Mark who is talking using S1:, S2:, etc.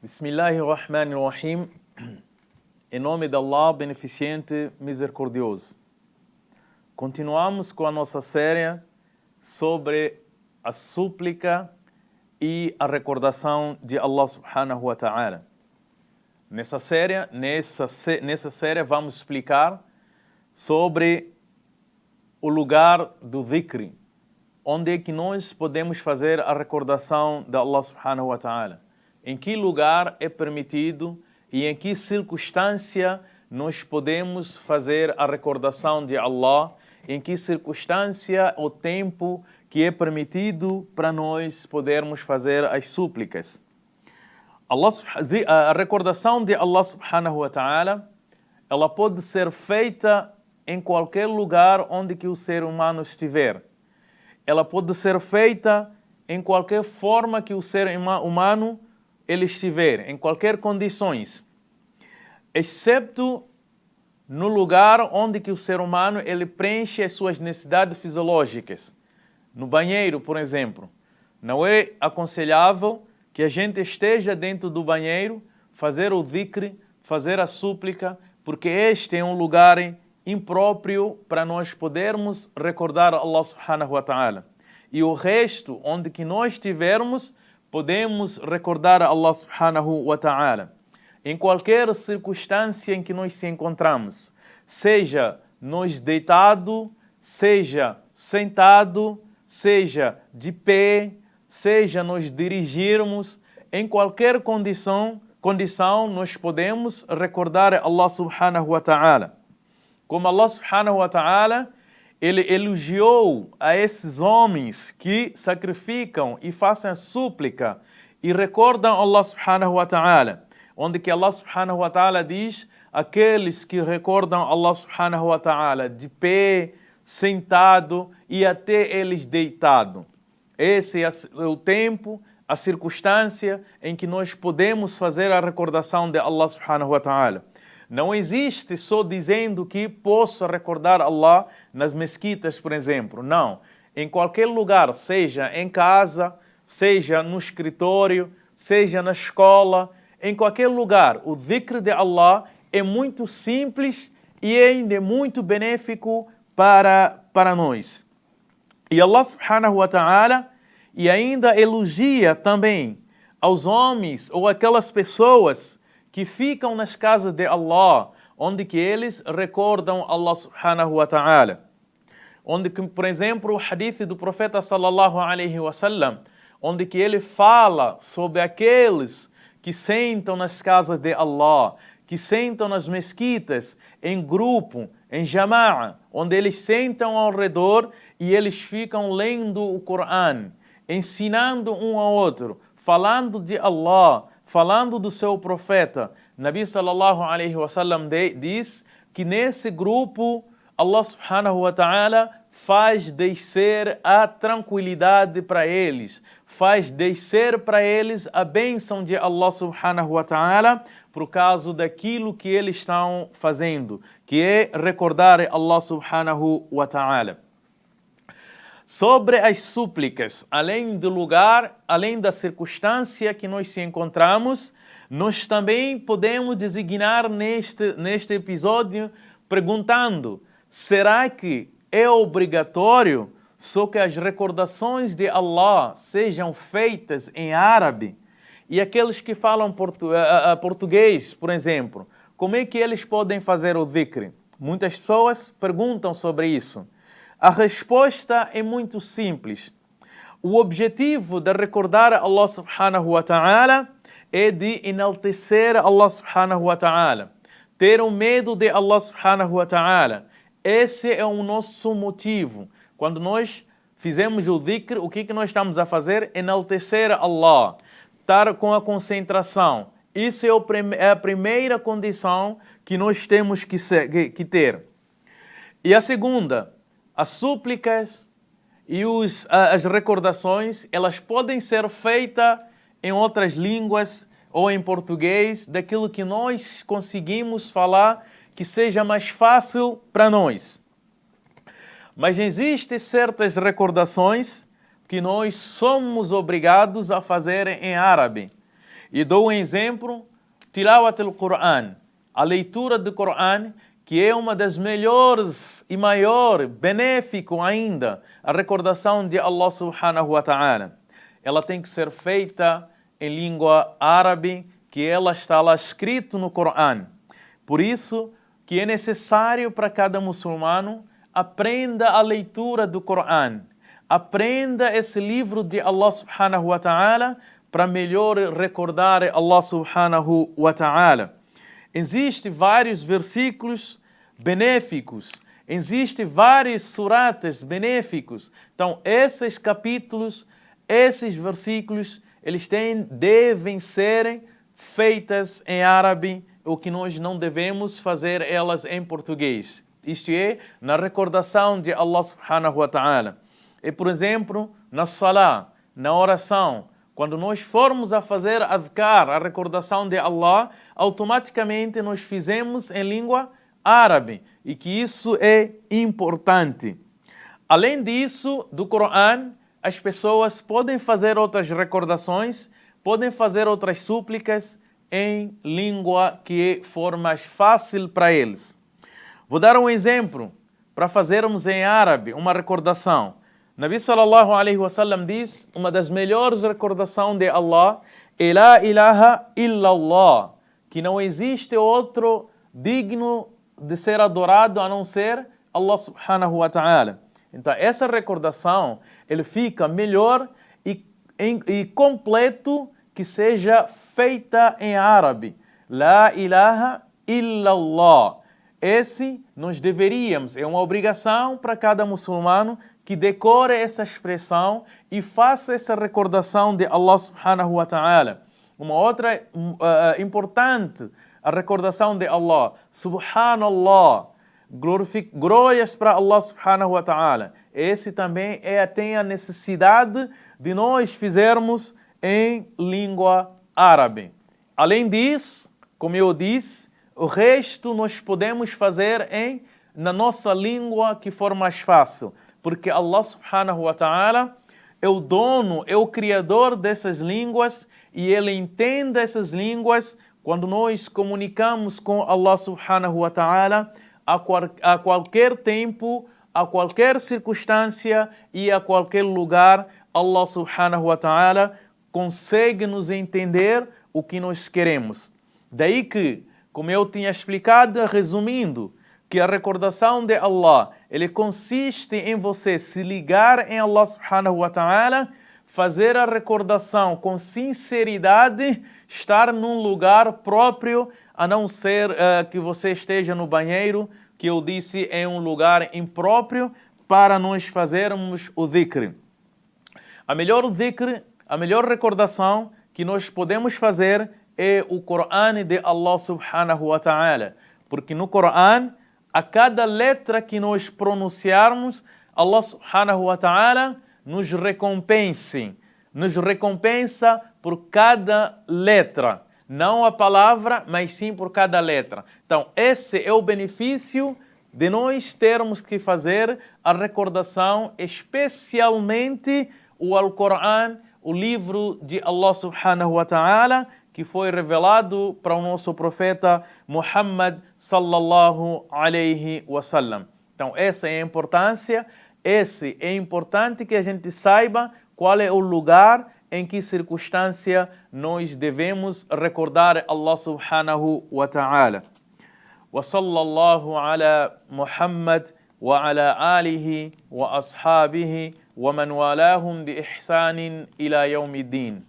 S1: Bismillahirrahmanirrahim. Em nome de Allah, beneficente, misericordioso. Continuamos com a nossa série sobre a súplica e a recordação de Allah subhanahu wa ta'ala. Nessa série vamos explicar sobre o lugar do dhikr, onde é que nós podemos fazer a recordação de Allah subhanahu wa ta'ala. Em que lugar é permitido e em que circunstância nós podemos fazer a recordação de Allah, em que circunstância ou tempo que é permitido para nós podermos fazer as súplicas. A recordação de Allah subhanahu wa ta'ala, ela pode ser feita em qualquer lugar onde que o ser humano estiver. Ela pode ser feita em qualquer forma que o ser humano ele estiver, em qualquer condições, excepto no lugar onde que o ser humano ele preenche as suas necessidades fisiológicas. No banheiro, por exemplo, não é aconselhável que a gente esteja dentro do banheiro, fazer o dhikr, fazer a súplica, porque este é um lugar impróprio para nós podermos recordar Allah subhanahu wa ta'ala. E o resto, onde que nós estivermos, podemos recordar Allah subhanahu wa ta'ala. Em qualquer circunstância em que nós se encontramos, seja nós deitado, seja sentado, seja de pé, seja nós dirigirmos, em qualquer condição nós podemos recordar Allah subhanahu wa ta'ala. Como Allah subhanahu wa ta'ala, ele elogiou a esses homens que sacrificam e fazem a súplica e recordam Allah subhanahu wa ta'ala. Onde que Allah subhanahu wa ta'ala diz, aqueles que recordam Allah subhanahu wa ta'ala de pé, sentado e até eles deitado. Esse é o tempo, a circunstância em que nós podemos fazer a recordação de Allah subhanahu wa ta'ala. Não existe só dizendo que posso recordar Allah nas mesquitas, por exemplo. Não. Em qualquer lugar, seja em casa, seja no escritório, seja na escola, em qualquer lugar, o dhikr de Allah é muito simples e ainda é muito benéfico para nós. E Allah subhanahu wa ta'ala e ainda elogia também aos homens ou aquelas pessoas que ficam nas casas de Allah, onde que eles recordam Allah subhanahu wa ta'ala. Onde que, por exemplo, o hadith do profeta sallallahu alaihi wasallam, onde que ele fala sobre aqueles que sentam nas casas de Allah, que sentam nas mesquitas, em grupo, em jama'a, onde eles sentam ao redor e eles ficam lendo o Coran, ensinando um ao outro, falando de Allah, falando do seu profeta. Nabi sallallahu alaihi wasallam diz que nesse grupo Allah subhanahu wa ta'ala faz descer a tranquilidade para eles, faz descer para eles a bênção de Allah subhanahu wa ta'ala por causa daquilo que eles estão fazendo, que é recordar Allah subhanahu wa ta'ala. Sobre as súplicas, além do lugar, além da circunstância que nós se encontramos, nós também podemos designar neste episódio perguntando: será que é obrigatório só que as recordações de Allah sejam feitas em árabe? E aqueles que falam português, por exemplo, como é que eles podem fazer o dhikr? Muitas pessoas perguntam sobre isso. A resposta é muito simples. O objetivo de recordar Allah subhanahu wa ta'ala é de enaltecer Allah subhanahu wa ta'ala, ter o medo de Allah subhanahu wa ta'ala. Esse é o nosso motivo. Quando nós fizemos o dhikr, o que nós estamos a fazer? Enaltecer Allah, estar com a concentração. Isso é a primeira condição que nós temos que ter. E a segunda, as súplicas e as recordações, elas podem ser feitas em outras línguas ou em português, daquilo que nós conseguimos falar que seja mais fácil para nós. Mas existem certas recordações que nós somos obrigados a fazer em árabe. E dou um exemplo, Tilawat al-Qur'an, a leitura do Qur'an, que é uma das melhores e maior, benéfico ainda, a recordação de Allah subhanahu wa ta'ala. Ela tem que ser feita em língua árabe, que ela está lá escrito no Qur'an. Por isso que é necessário para cada muçulmano aprenda a leitura do Qur'an. Aprenda esse livro de Allah subhanahu wa ta'ala para melhor recordar Allah subhanahu wa ta'ala. Existem vários versículos benéficos, existem vários suratas benéficos. Então, esses capítulos, esses versículos, eles devem ser feitas em árabe, o que nós não devemos fazer elas em português. Isto é, na recordação de Allah subhanahu wa ta'ala. E, por exemplo, na salah, na oração, quando nós formos a fazer adhkar, a recordação de Allah, automaticamente nós fizemos em língua árabe. E que isso é importante. Além disso, do Qur'an, as pessoas podem fazer outras recordações, podem fazer outras súplicas em língua que for mais fácil para eles. Vou dar um exemplo para fazermos em árabe uma recordação. Nabi sallallahu alaihi wasallam diz, uma das melhores recordações de Allah é La ilaha illallah, que não existe outro digno de ser adorado a não ser Allah subhanahu wa ta'ala. Então essa recordação, ele fica melhor e completo que seja feita em árabe. La ilaha illallah. Esse nós deveríamos, é uma obrigação para cada muçulmano que decore essa expressão e faça essa recordação de Allah subhanahu wa ta'ala. Uma outra importante, a recordação de Allah. Subhanallah. Glórias para Allah subhanahu wa ta'ala. Esse também tem a necessidade de nós fizermos em língua árabe. Além disso, como eu disse, o resto nós podemos fazer na nossa língua que for mais fácil. Porque Allah subhanahu wa ta'ala é o dono, é o criador dessas línguas e Ele entende essas línguas quando nós comunicamos com Allah subhanahu wa ta'ala a qualquer tempo, a qualquer circunstância e a qualquer lugar. Allah subhanahu wa ta'ala consegue nos entender o que nós queremos. Daí que, como eu tinha explicado, resumindo, que a recordação de Allah, ele consiste em você se ligar em Allah subhanahu wa ta'ala, fazer a recordação com sinceridade, estar num lugar próprio, a não ser que você esteja no banheiro, que eu disse é um lugar impróprio para nós fazermos o dhikr. A melhor dhikr, a melhor recordação que nós podemos fazer é o Qur'an de Allah subhanahu wa ta'ala. Porque no Qur'an, a cada letra que nós pronunciarmos, Allah subhanahu wa ta'ala nos recompensa por cada letra. Não a palavra, mas sim por cada letra. Então, esse é o benefício de nós termos que fazer a recordação, especialmente o Al-Qur'an, o livro de Allah subhanahu wa ta'ala, que foi revelado para o nosso profeta Muhammad sallallahu alaihi wasallam. Então, essa é a importância, é importante que a gente saiba qual é o lugar, em que circunstância nós devemos recordar Allah subhanahu wa ta'ala. Wa sallallahu ala Muhammad wa ala alihi wa ashabihi wa man walahum bi ihsanin ila yawmiddin.